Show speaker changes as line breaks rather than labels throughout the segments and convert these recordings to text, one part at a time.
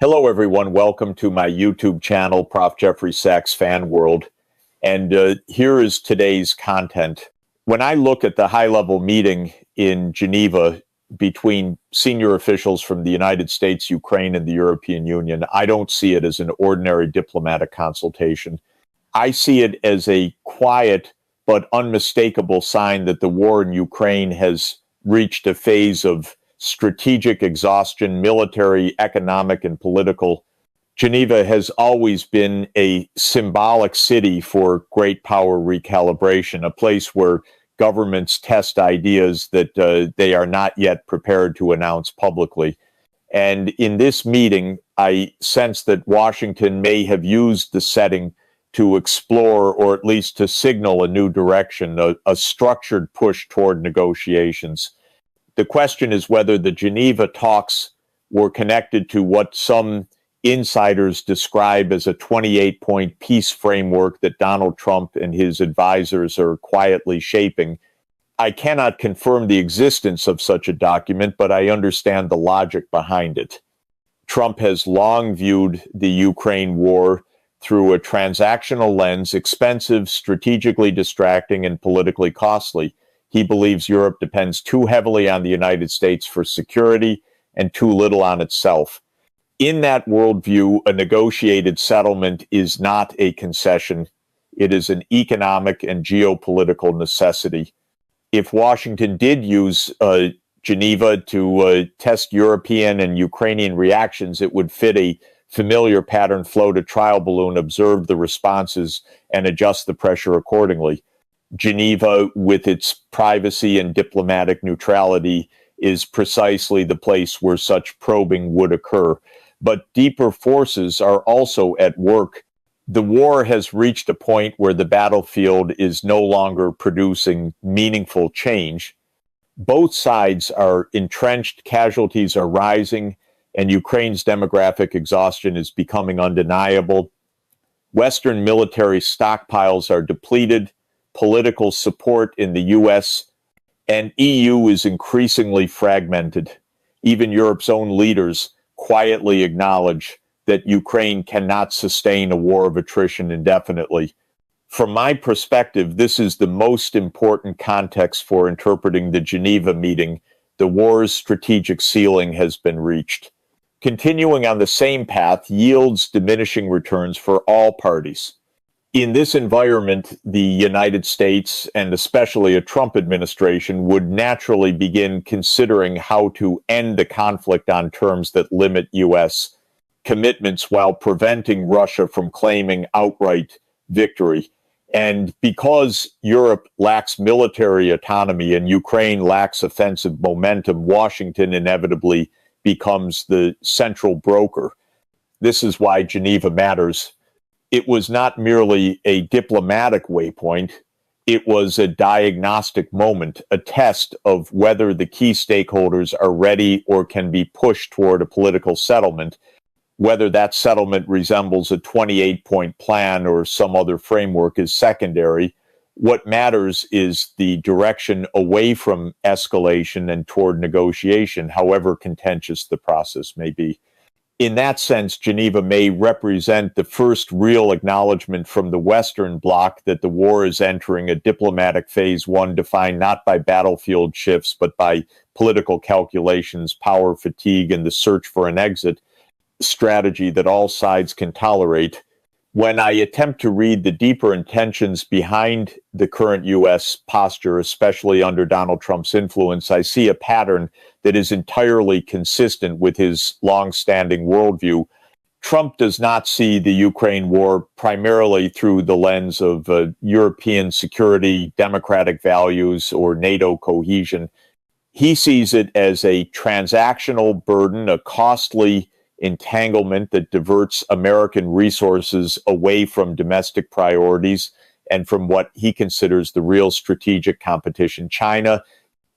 Hello, everyone. Welcome to my YouTube channel, Prof. Jeffrey Sachs Fan World. And here is today's content. When I look at the high-level meeting in Geneva between senior officials from the United States, Ukraine, and the European Union, I don't see it as an ordinary diplomatic consultation. I see it as a quiet but unmistakable sign that the war in Ukraine has reached a phase of strategic exhaustion, military, economic, and political. Geneva has always been a symbolic city for great power recalibration, a place where governments test ideas that they are not yet prepared to announce publicly. And in this meeting, I sense that Washington may have used the setting to explore, or at least to signal, a new direction, a structured push toward negotiations. The question is whether the Geneva talks were connected to what some insiders describe as a 28-point peace framework that Donald Trump and his advisors are quietly shaping. I cannot confirm the existence of such a document, but I understand the logic behind it. Trump has long viewed the Ukraine war through a transactional lens, expensive, strategically distracting, and politically costly. He believes Europe depends too heavily on the United States for security and too little on itself. In that worldview, a negotiated settlement is not a concession. It is an economic and geopolitical necessity. If Washington did use Geneva to test European and Ukrainian reactions, it would fit a familiar pattern: float a trial balloon, observe the responses, and adjust the pressure accordingly. Geneva, with its privacy and diplomatic neutrality, is precisely the place where such probing would occur. But deeper forces are also at work. The war has reached a point where the battlefield is no longer producing meaningful change. Both sides are entrenched, casualties are rising, and Ukraine's demographic exhaustion is becoming undeniable. Western military stockpiles are depleted. Political support in the US and EU is increasingly fragmented. Even Europe's own leaders quietly acknowledge that Ukraine cannot sustain a war of attrition indefinitely. From my perspective, this is the most important context for interpreting the Geneva meeting. The war's strategic ceiling has been reached. Continuing on the same path yields diminishing returns for all parties. In this environment, the United States, and especially a Trump administration, would naturally begin considering how to end the conflict on terms that limit U.S. commitments while preventing Russia from claiming outright victory. And because Europe lacks military autonomy and Ukraine lacks offensive momentum, Washington inevitably becomes the central broker. This is why Geneva matters. It was not merely a diplomatic waypoint. It was a diagnostic moment, a test of whether the key stakeholders are ready or can be pushed toward a political settlement. Whether that settlement resembles a 28-point plan or some other framework is secondary. What matters is the direction away from escalation and toward negotiation, however contentious the process may be. In that sense, Geneva may represent the first real acknowledgement from the Western Bloc that the war is entering a diplomatic phase, one defined not by battlefield shifts, but by political calculations, power fatigue, and the search for an exit strategy that all sides can tolerate. When I attempt to read the deeper intentions behind the current U.S. posture, especially under Donald Trump's influence, I see a pattern that is entirely consistent with his long-standing worldview. Trump does not see the Ukraine war primarily through the lens of European security, democratic values, or NATO cohesion. He sees it as a transactional burden, a costly entanglement that diverts American resources away from domestic priorities and from what he considers the real strategic competition, China.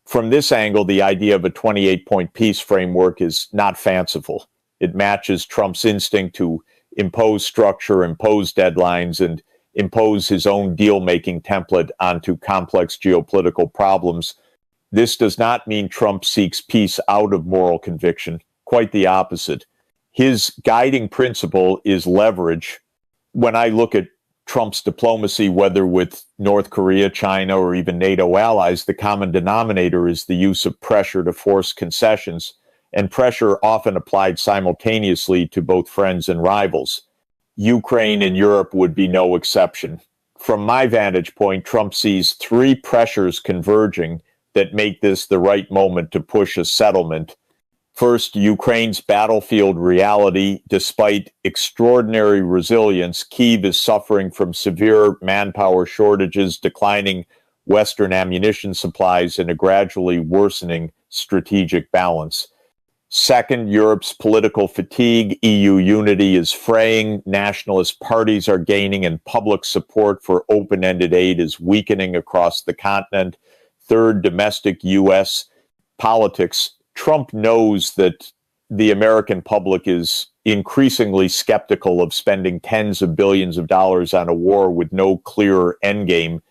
From this angle, the idea of a 28-point peace framework is not fanciful. It matches Trump's instinct to impose structure, impose deadlines, and impose his own deal-making template onto complex geopolitical problems. This does not mean Trump seeks peace out of moral conviction. Quite the opposite. His guiding principle is leverage. When I look at Trump's diplomacy, whether with North Korea, China, or even NATO allies, the common denominator is the use of pressure to force concessions, and pressure often applied simultaneously to both friends and rivals. Ukraine and Europe would be no exception. From my vantage point, Trump sees three pressures converging that make this the right moment to push a settlement. First, Ukraine's battlefield reality. Despite extraordinary resilience, Kyiv is suffering from severe manpower shortages, declining Western ammunition supplies, and a gradually worsening strategic balance. Second, Europe's political fatigue. EU unity is fraying, nationalist parties are gaining, and public support for open-ended aid is weakening across the continent. Third, domestic U.S. politics. Trump knows that the American public is increasingly skeptical of spending tens of billions of dollars on a war with no clear endgame.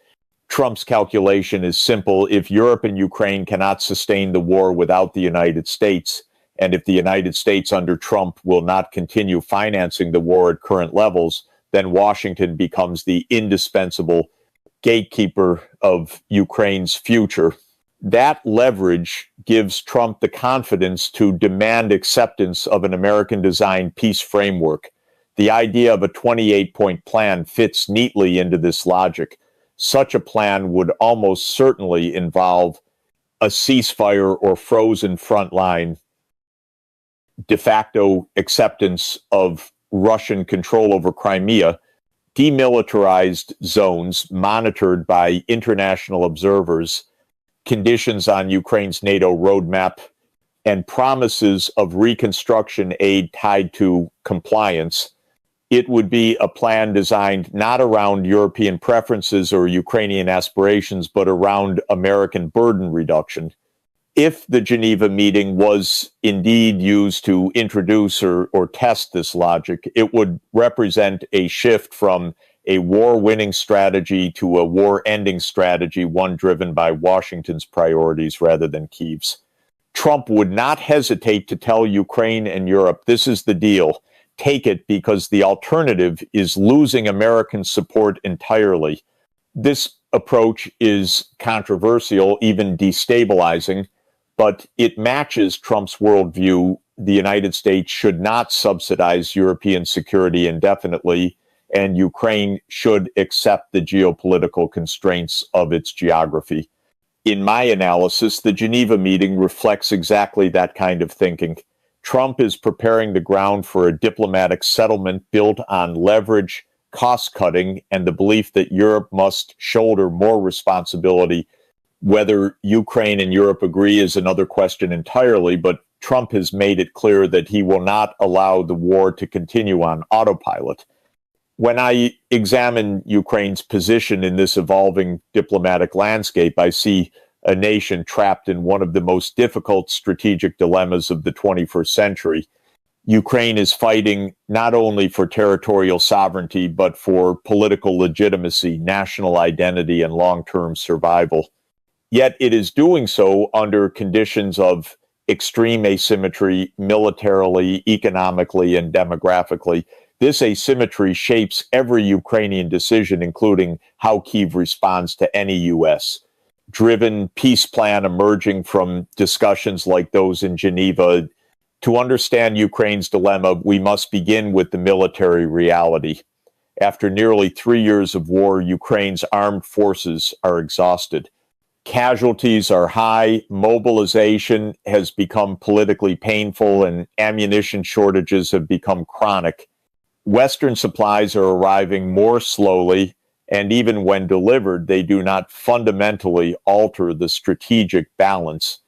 Trump's calculation is simple. If Europe and Ukraine cannot sustain the war without the United States, and if the United States under Trump will not continue financing the war at current levels, then Washington becomes the indispensable gatekeeper of Ukraine's future. That leverage gives Trump the confidence to demand acceptance of an American-designed peace framework. The idea of a 28-point plan fits neatly into this logic. Such a plan would almost certainly involve a ceasefire or frozen front line, de facto acceptance of Russian control over Crimea, demilitarized zones monitored by international observers, conditions on Ukraine's NATO roadmap, and promises of reconstruction aid tied to compliance. It would be a plan designed not around European preferences or Ukrainian aspirations, but around American burden reduction. If the Geneva meeting was indeed used to introduce or test this logic, it would represent a shift from a war-winning strategy to a war-ending strategy, one driven by Washington's priorities rather than Kyiv's. Trump would not hesitate to tell Ukraine and Europe, this is the deal. Take it, because the alternative is losing American support entirely. This approach is controversial, even destabilizing, but it matches Trump's worldview. The United States should not subsidize European security indefinitely, and Ukraine should accept the geopolitical constraints of its geography. In my analysis, the Geneva meeting reflects exactly that kind of thinking. Trump is preparing the ground for a diplomatic settlement built on leverage, cost-cutting, and the belief that Europe must shoulder more responsibility. Whether Ukraine and Europe agree is another question entirely, but Trump has made it clear that he will not allow the war to continue on autopilot. When I examine Ukraine's position in this evolving diplomatic landscape, I see a nation trapped in one of the most difficult strategic dilemmas of the 21st century. Ukraine is fighting not only for territorial sovereignty, but for political legitimacy, national identity, and long-term survival. Yet it is doing so under conditions of extreme asymmetry, militarily, economically, and demographically. This asymmetry shapes every Ukrainian decision, including how Kyiv responds to any U.S.-driven peace plan emerging from discussions like those in Geneva. To understand Ukraine's dilemma, we must begin with the military reality. After nearly 3 years of war, Ukraine's armed forces are exhausted. Casualties are high, mobilization has become politically painful, and ammunition shortages have become chronic. Western supplies are arriving more slowly, and even when delivered, they do not fundamentally alter the strategic balance.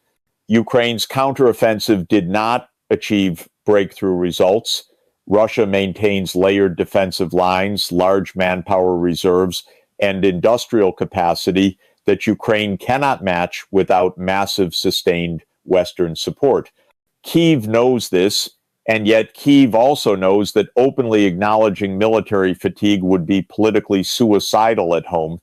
Ukraine's counteroffensive did not achieve breakthrough results. Russia maintains layered defensive lines, large manpower reserves, and industrial capacity that Ukraine cannot match without massive sustained Western support. Kyiv knows this, and yet Kyiv also knows that openly acknowledging military fatigue would be politically suicidal at home.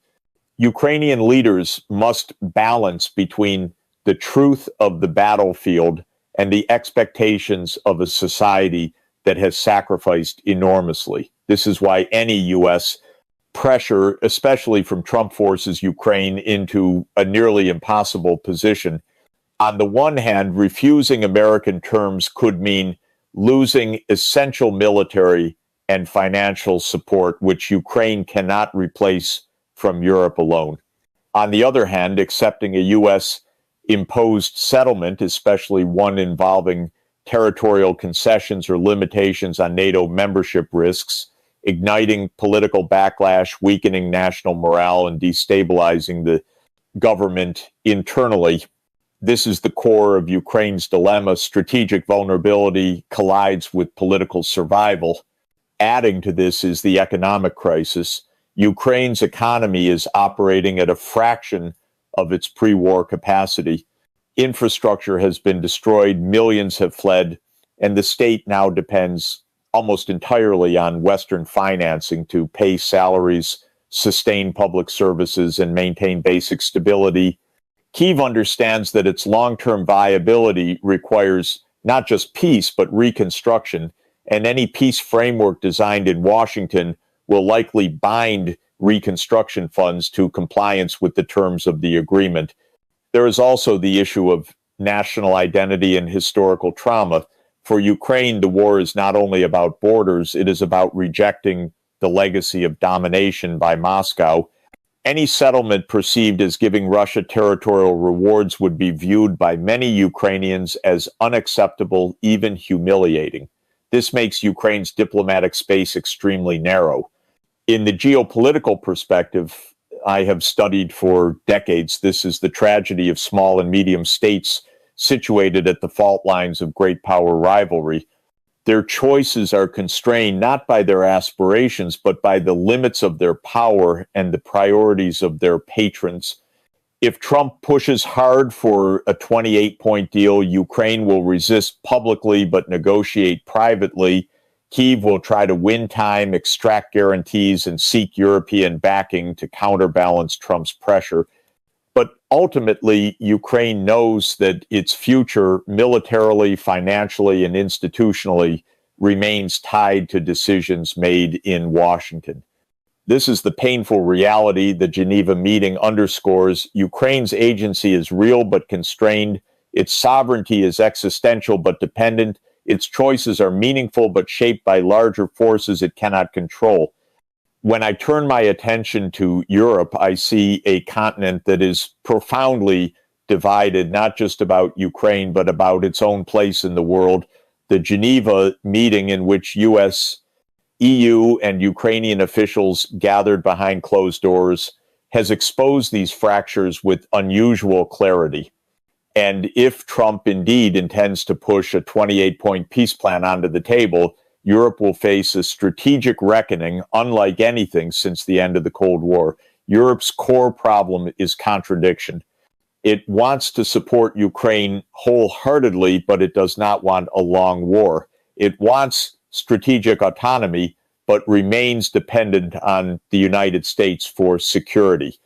Ukrainian leaders must balance between the truth of the battlefield and the expectations of a society that has sacrificed enormously. This is why any U.S. pressure, especially from Trump, forces Ukraine into a nearly impossible position. On the one hand, refusing American terms could mean losing essential military and financial support, which Ukraine cannot replace from Europe alone. On the other hand, accepting a U.S. imposed settlement, especially one involving territorial concessions or limitations on NATO membership risks, igniting political backlash, weakening national morale, and destabilizing the government internally. This is the core of Ukraine's dilemma. Strategic vulnerability collides with political survival. Adding to this is the economic crisis. Ukraine's economy is operating at a fraction of its pre-war capacity. Infrastructure has been destroyed, millions have fled, and the state now depends almost entirely on Western financing to pay salaries, sustain public services, and maintain basic stability. Kyiv understands that its long-term viability requires not just peace, but reconstruction, and any peace framework designed in Washington will likely bind reconstruction funds to compliance with the terms of the agreement. There is also the issue of national identity and historical trauma. For Ukraine, the war is not only about borders, it is about rejecting the legacy of domination by Moscow. Any settlement perceived as giving Russia territorial rewards would be viewed by many Ukrainians as unacceptable, even humiliating. This makes Ukraine's diplomatic space extremely narrow. In the geopolitical perspective, I have studied for decades. This is the tragedy of small and medium states situated at the fault lines of great power rivalry. Their choices are constrained not by their aspirations, but by the limits of their power and the priorities of their patrons. If Trump pushes hard for a 28-point deal, Ukraine will resist publicly but negotiate privately. Kyiv will try to win time, extract guarantees, and seek European backing to counterbalance Trump's pressure. But ultimately, Ukraine knows that its future militarily, financially, and institutionally remains tied to decisions made in Washington. This is the painful reality the Geneva meeting underscores. Ukraine's agency is real but constrained. Its sovereignty is existential but dependent. Its choices are meaningful but shaped by larger forces it cannot control. When I turn my attention to Europe, I see a continent that is profoundly divided, not just about Ukraine, but about its own place in the world. The Geneva meeting, in which U.S., EU, and Ukrainian officials gathered behind closed doors, has exposed these fractures with unusual clarity. And if Trump indeed intends to push a 28-point peace plan onto the table, Europe will face a strategic reckoning unlike anything since the end of the Cold War. Europe's core problem is contradiction. It wants to support Ukraine wholeheartedly, but it does not want a long war. It wants strategic autonomy, but remains dependent on the United States for security.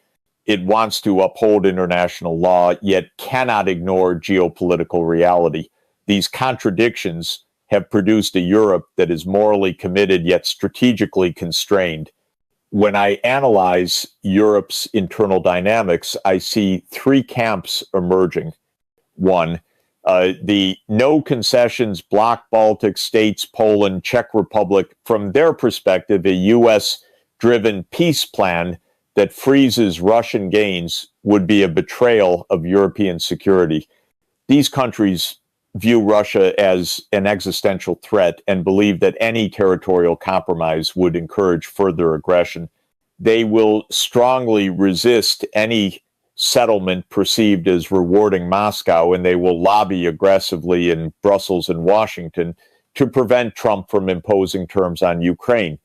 It wants to uphold international law, yet cannot ignore geopolitical reality. These contradictions have produced a Europe that is morally committed yet strategically constrained. When I analyze Europe's internal dynamics, I see three camps emerging. One, the no concessions bloc Baltic states, Poland, Czech Republic, from their perspective, a U.S.-driven peace plan that freezes Russian gains would be a betrayal of European security. These countries view Russia as an existential threat and believe that any territorial compromise would encourage further aggression. They will strongly resist any settlement perceived as rewarding Moscow, and they will lobby aggressively in Brussels and Washington to prevent Trump from imposing terms on Ukraine.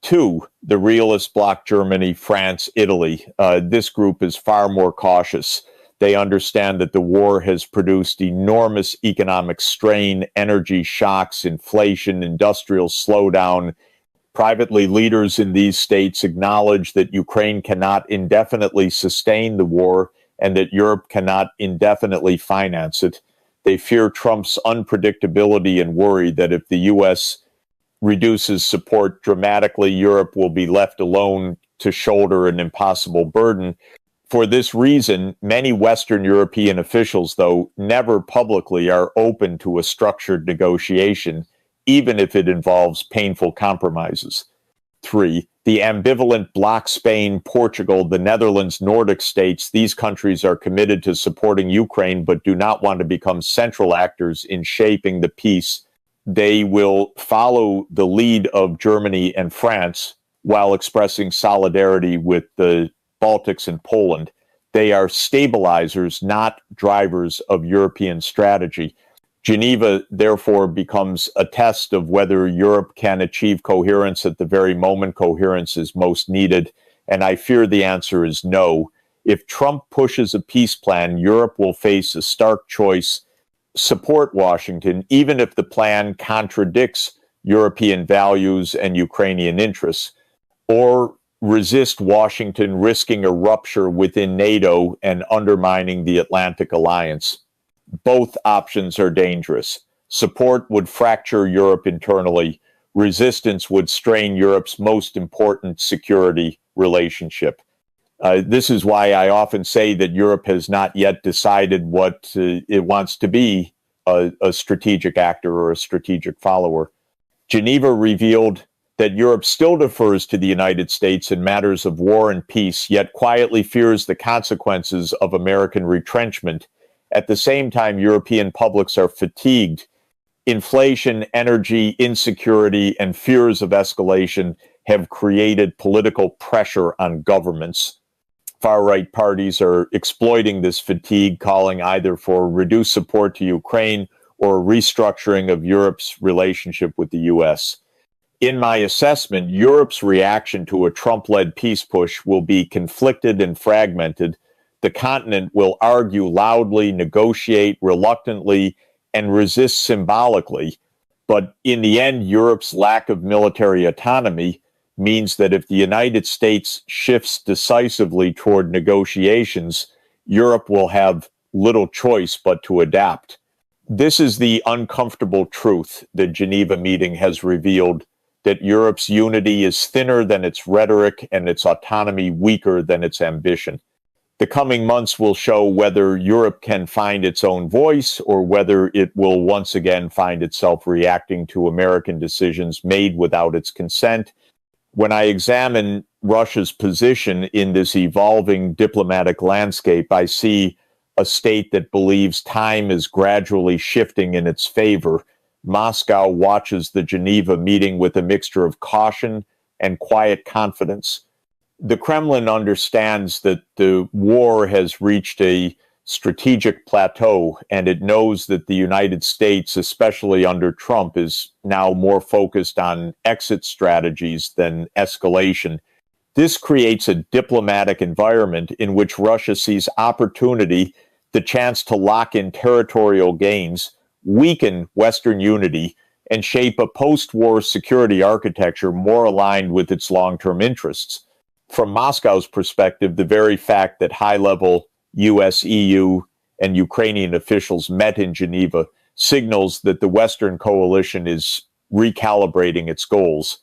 Two, the realist bloc, Germany, France, Italy. This group is far more cautious. They understand that the war has produced enormous economic strain, energy shocks, inflation, industrial slowdown. Privately, leaders in these states acknowledge that Ukraine cannot indefinitely sustain the war and that Europe cannot indefinitely finance it. They fear Trump's unpredictability and worry that if the U.S. reduces support dramatically, Europe will be left alone to shoulder an impossible burden. For this reason, many Western European officials, though, never publicly are open to a structured negotiation, even if it involves painful compromises. 3. The ambivalent bloc Spain, Portugal, the Netherlands, Nordic states, these countries are committed to supporting Ukraine but do not want to become central actors in shaping the peace. They will follow the lead of Germany and France while expressing solidarity with the Baltics and Poland. They are stabilizers, not drivers of European strategy. Geneva, therefore, becomes a test of whether Europe can achieve coherence at the very moment coherence is most needed. And I fear the answer is no. If Trump pushes a peace plan, Europe will face a stark choice: support Washington, even if the plan contradicts European values and Ukrainian interests, or resist Washington, risking a rupture within NATO and undermining the Atlantic Alliance. Both options are dangerous. Support would fracture Europe internally. Resistance would strain Europe's most important security relationship. This is why I often say that Europe has not yet decided what it wants to be, a strategic actor or a strategic follower. Geneva revealed that Europe still defers to the United States in matters of war and peace, yet quietly fears the consequences of American retrenchment. At the same time, European publics are fatigued. Inflation, energy, insecurity, and fears of escalation have created political pressure on governments. Far-right parties are exploiting this fatigue, calling either for reduced support to Ukraine or restructuring of Europe's relationship with the U.S. In my assessment, Europe's reaction to a Trump-led peace push will be conflicted and fragmented. The continent will argue loudly, negotiate reluctantly, and resist symbolically. But in the end, Europe's lack of military autonomy means that if the United States shifts decisively toward negotiations, Europe will have little choice but to adapt. This is the uncomfortable truth the Geneva meeting has revealed, that Europe's unity is thinner than its rhetoric and its autonomy weaker than its ambition. The coming months will show whether Europe can find its own voice or whether it will once again find itself reacting to American decisions made without its consent. When I examine Russia's position in this evolving diplomatic landscape, I see a state that believes time is gradually shifting in its favor. Moscow watches the Geneva meeting with a mixture of caution and quiet confidence. The Kremlin understands that the war has reached a strategic plateau, and it knows that the United States, especially under Trump, is now more focused on exit strategies than escalation. This creates a diplomatic environment in which Russia sees opportunity, the chance to lock in territorial gains, weaken Western unity, and shape a post-war security architecture more aligned with its long-term interests. From Moscow's perspective, the very fact that high-level U.S., EU, and Ukrainian officials met in Geneva signals that the Western coalition is recalibrating its goals.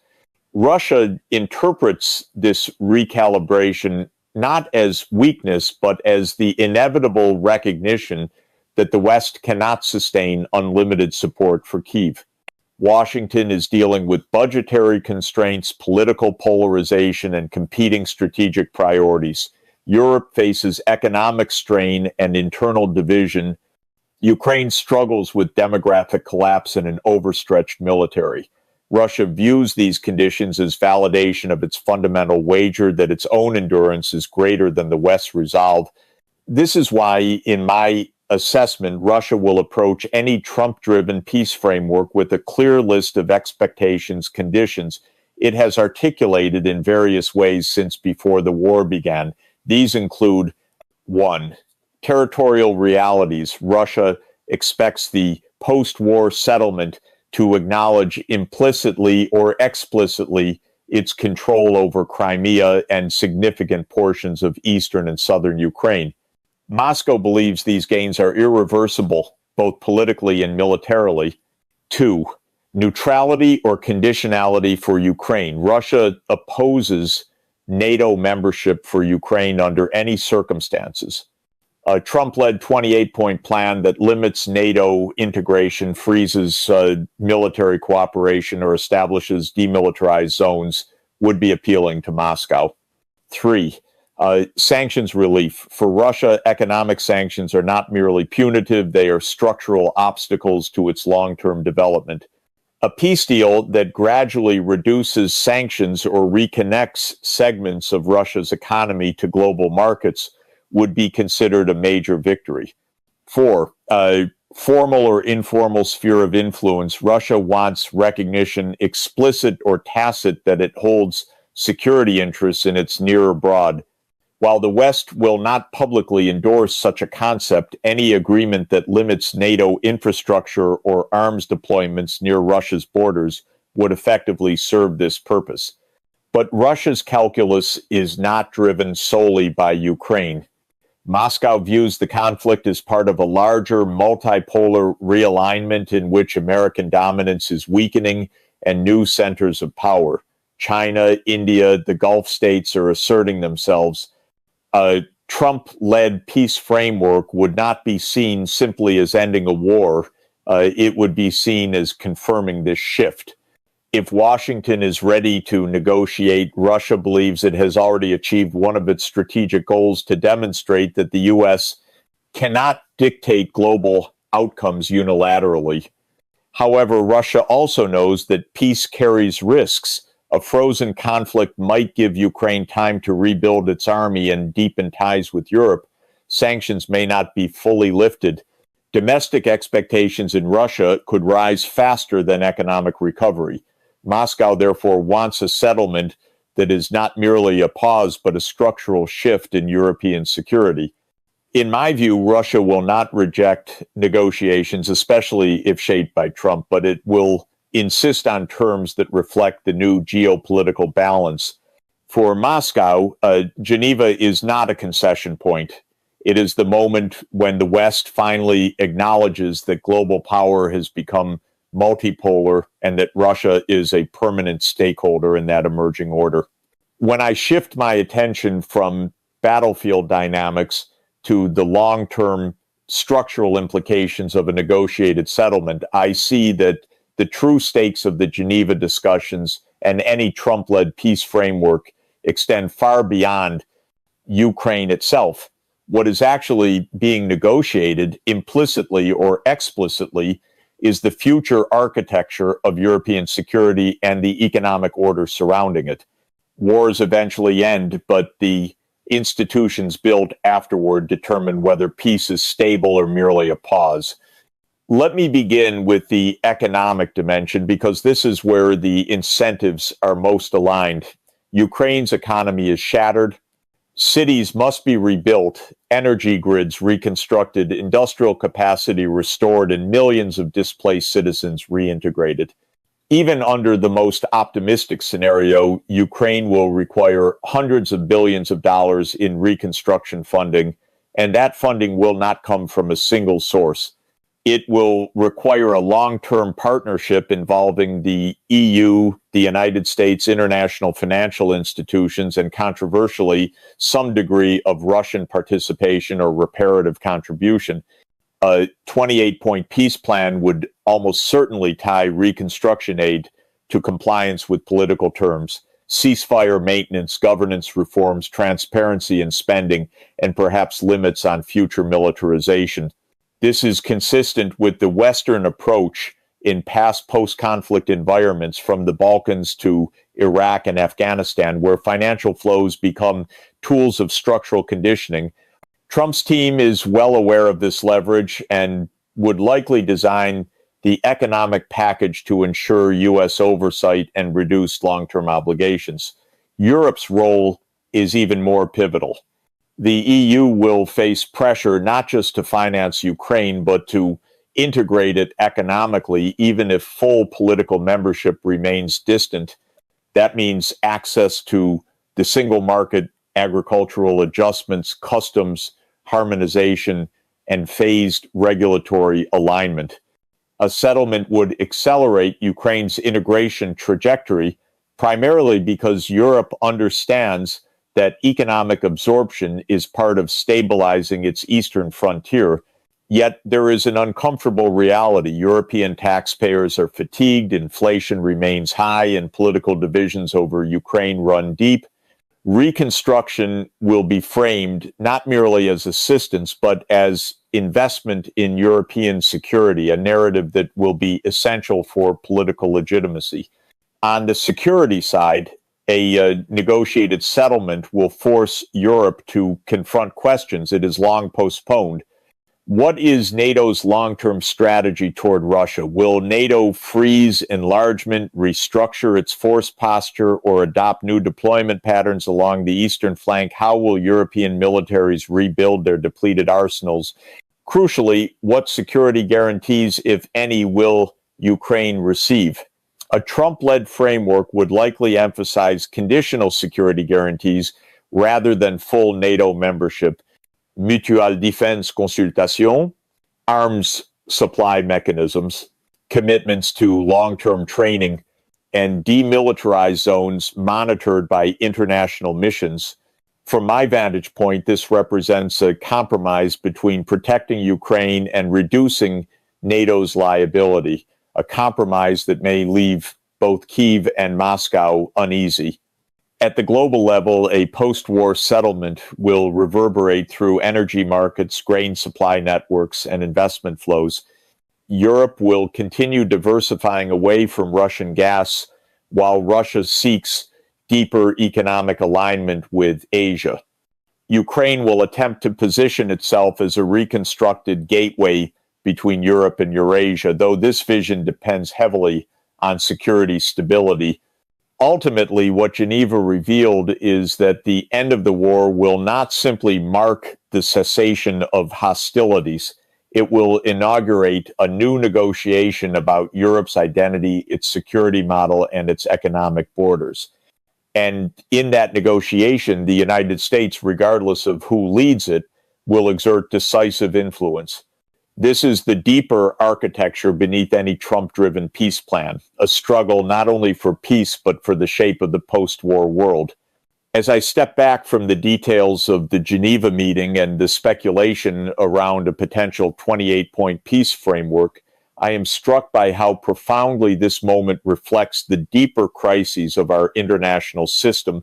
Russia interprets this recalibration not as weakness, but as the inevitable recognition that the West cannot sustain unlimited support for Kyiv. Washington is dealing with budgetary constraints, political polarization, and competing strategic priorities. Europe faces economic strain and internal division. Ukraine struggles with demographic collapse and an overstretched military. Russia views these conditions as validation of its fundamental wager that its own endurance is greater than the West's resolve. This is why, in my assessment, Russia will approach any Trump-driven peace framework with a clear list of expectations, conditions it has articulated in various ways since before the war began. These include: 1. Territorial realities. Russia expects the post-war settlement to acknowledge implicitly or explicitly its control over Crimea and significant portions of eastern and southern Ukraine. Moscow believes these gains are irreversible, both politically and militarily. 2. Neutrality or conditionality for Ukraine. Russia opposes NATO membership for Ukraine under any circumstances. A Trump-led 28-point plan that limits NATO integration, freezes military cooperation, or establishes demilitarized zones would be appealing to Moscow. 3. Sanctions relief. For Russia, economic sanctions are not merely punitive, they are structural obstacles to its long-term development. A peace deal that gradually reduces sanctions or reconnects segments of Russia's economy to global markets would be considered a major victory. 4. Formal or informal sphere of influence. Russia wants recognition, explicit or tacit, that it holds security interests in its near abroad. While the West will not publicly endorse such a concept, any agreement that limits NATO infrastructure or arms deployments near Russia's borders would effectively serve this purpose. But Russia's calculus is not driven solely by Ukraine. Moscow views the conflict as part of a larger multipolar realignment in which American dominance is weakening and new centers of power, China, India, the Gulf states, are asserting themselves. A Trump-led peace framework would not be seen simply as ending a war. It would be seen as confirming this shift. If Washington is ready to negotiate, Russia believes it has already achieved one of its strategic goals to demonstrate that the U.S. cannot dictate global outcomes unilaterally. However, Russia also knows that peace carries risks. A frozen conflict might give Ukraine time to rebuild its army and deepen ties with Europe. Sanctions may not be fully lifted. Domestic expectations in Russia could rise faster than economic recovery. Moscow, therefore, wants a settlement that is not merely a pause, but a structural shift in European security. In my view, Russia will not reject negotiations, especially if shaped by Trump, but it will insist on terms that reflect the new geopolitical balance. For Moscow, Geneva is not a concession point. It is the moment when the West finally acknowledges that global power has become multipolar and that Russia is a permanent stakeholder in that emerging order. When I shift my attention from battlefield dynamics to the long-term structural implications of a negotiated settlement, I see that the true stakes of the Geneva discussions and any Trump-led peace framework extend far beyond Ukraine itself. What is actually being negotiated, implicitly or explicitly, is the future architecture of European security and the economic order surrounding it. Wars eventually end, but the institutions built afterward determine whether peace is stable or merely a pause. Let me begin with the economic dimension, because this is where the incentives are most aligned. Ukraine's economy is shattered. Cities must be rebuilt, energy grids reconstructed, industrial capacity restored, and millions of displaced citizens reintegrated. Even under the most optimistic scenario, Ukraine will require hundreds of billions of dollars in reconstruction funding, and that funding will not come from a single source. It will require a long-term partnership involving the EU, the United States, international financial institutions, and controversially, some degree of Russian participation or reparative contribution. A 28-point peace plan would almost certainly tie reconstruction aid to compliance with political terms, ceasefire maintenance, governance reforms, transparency in spending, and perhaps limits on future militarization. This is consistent with the Western approach in past post-conflict environments, from the Balkans to Iraq and Afghanistan, where financial flows become tools of structural conditioning. Trump's team is well aware of this leverage and would likely design the economic package to ensure U.S. oversight and reduce long-term obligations. Europe's role is even more pivotal. The EU will face pressure not just to finance Ukraine, but to integrate it economically, even if full political membership remains distant. That means access to the single market, agricultural adjustments, customs harmonization, and phased regulatory alignment. A settlement would accelerate Ukraine's integration trajectory, primarily because Europe understands that economic absorption is part of stabilizing its eastern frontier. Yet there is an uncomfortable reality. European taxpayers are fatigued, inflation remains high, and political divisions over Ukraine run deep. Reconstruction will be framed not merely as assistance, but as investment in European security, a narrative that will be essential for political legitimacy. On the security side, a negotiated settlement will force Europe to confront questions it has long postponed. What is NATO's long-term strategy toward Russia? Will NATO freeze enlargement, restructure its force posture, or adopt new deployment patterns along the eastern flank? How will European militaries rebuild their depleted arsenals? Crucially, what security guarantees, if any, will Ukraine receive? A Trump-led framework would likely emphasize conditional security guarantees rather than full NATO membership. Mutual defense consultations, arms supply mechanisms, commitments to long-term training, and demilitarized zones monitored by international missions. From my vantage point, this represents a compromise between protecting Ukraine and reducing NATO's liability, a compromise that may leave both Kyiv and Moscow uneasy. At the global level, a post-war settlement will reverberate through energy markets, grain supply networks, and investment flows. Europe will continue diversifying away from Russian gas while Russia seeks deeper economic alignment with Asia. Ukraine will attempt to position itself as a reconstructed gateway between Europe and Eurasia, though this vision depends heavily on security stability. Ultimately, what Geneva revealed is that the end of the war will not simply mark the cessation of hostilities. It will inaugurate a new negotiation about Europe's identity, its security model, and its economic borders. And in that negotiation, the United States, regardless of who leads it, will exert decisive influence. This is the deeper architecture beneath any Trump-driven peace plan, a struggle not only for peace, but for the shape of the post-war world. As I step back from the details of the Geneva meeting and the speculation around a potential 28-point peace framework, I am struck by how profoundly this moment reflects the deeper crises of our international system.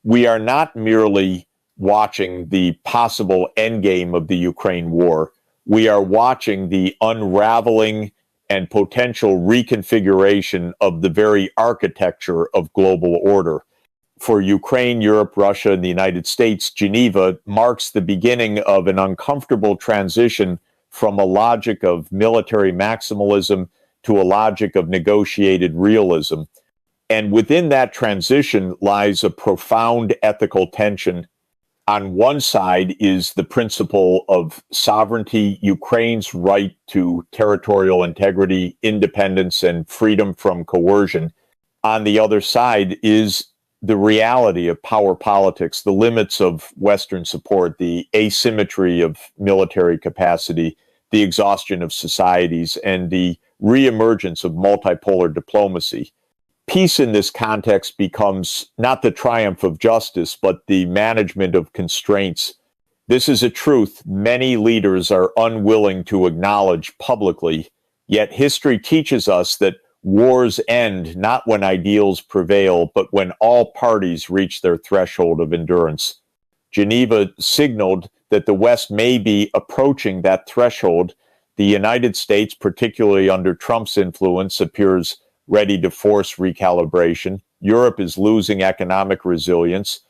We are not merely watching the possible endgame of the Ukraine war. We are watching the unraveling and potential reconfiguration of the very architecture of global order. For Ukraine, Europe, Russia, and the United States, Geneva marks the beginning of an uncomfortable transition from a logic of military maximalism to a logic of negotiated realism. And within that transition lies a profound ethical tension. On one side is the principle of sovereignty, Ukraine's right to territorial integrity, independence, and freedom from coercion. On the other side is the reality of power politics, the limits of Western support, the asymmetry of military capacity, the exhaustion of societies, and the reemergence of multipolar diplomacy. Peace in this context becomes not the triumph of justice, but the management of constraints. This is a truth many leaders are unwilling to acknowledge publicly, yet history teaches us that wars end not when ideals prevail, but when all parties reach their threshold of endurance. Geneva signaled that the West may be approaching that threshold. The United States, particularly under Trump's influence, appears ready to force recalibration. Europe is losing economic resilience.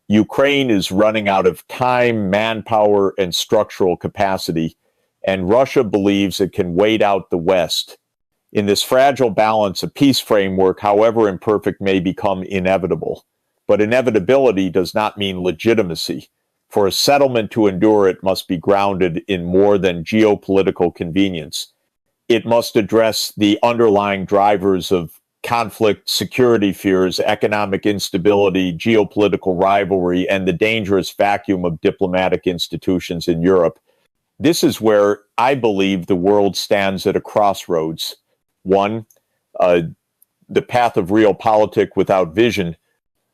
Ukraine is running out of time, manpower, and structural capacity. And Russia believes it can wait out the West. In this fragile balance, a peace framework, however imperfect, may become inevitable. But inevitability does not mean legitimacy. For a settlement to endure, it must be grounded in more than geopolitical convenience. It must address the underlying drivers of conflict, security fears, economic instability, geopolitical rivalry, and the dangerous vacuum of diplomatic institutions in Europe. This is where I believe the world stands at a crossroads. One, the path of realpolitik without vision.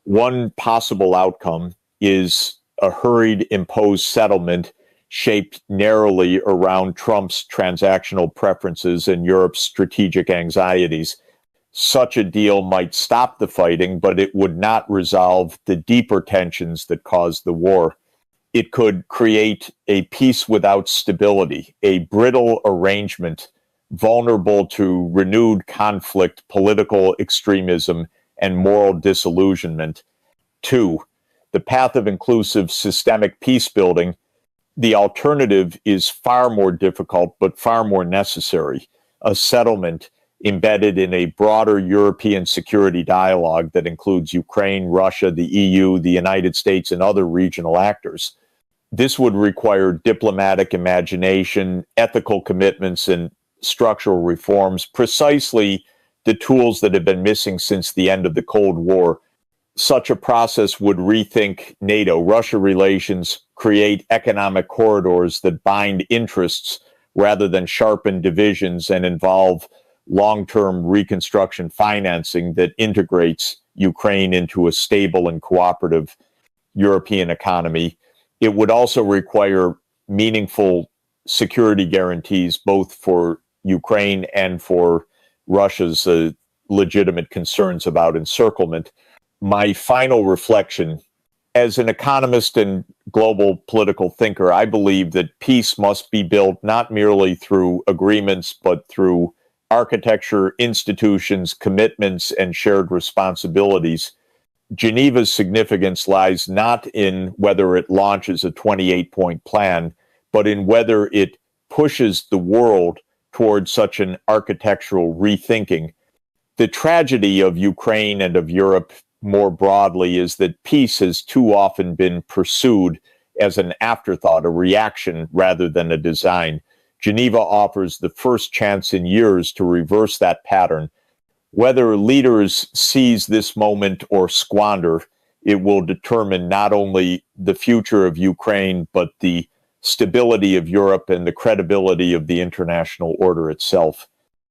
One possible outcome is a hurried imposed settlement shaped narrowly around Trump's transactional preferences and Europe's strategic anxieties. Such a deal might stop the fighting, but it would not resolve the deeper tensions that caused the war. It could create a peace without stability, a brittle arrangement vulnerable to renewed conflict, political extremism, and moral disillusionment. Two, the path of inclusive systemic peace building. The alternative is far more difficult, but far more necessary. A settlement embedded in a broader European security dialogue that includes Ukraine, Russia, the EU, the United States, and other regional actors. This would require diplomatic imagination, ethical commitments, and structural reforms, precisely the tools that have been missing since the end of the Cold War. Such a process would rethink NATO-Russia relations, create economic corridors that bind interests rather than sharpen divisions, and involve long-term reconstruction financing that integrates Ukraine into a stable and cooperative European economy. It would also require meaningful security guarantees both for Ukraine and for Russia's legitimate concerns about encirclement. My final reflection, as an economist and global political thinker, I believe that peace must be built not merely through agreements, but through architecture, institutions, commitments, and shared responsibilities. Geneva's significance lies not in whether it launches a 28-point plan, but in whether it pushes the world towards such an architectural rethinking. The tragedy of Ukraine and of Europe more broadly is that peace has too often been pursued as an afterthought, a reaction rather than a design. Geneva offers the first chance in years to reverse that pattern. Whether leaders seize this moment or squander, it will determine not only the future of Ukraine, but the stability of Europe and the credibility of the international order itself.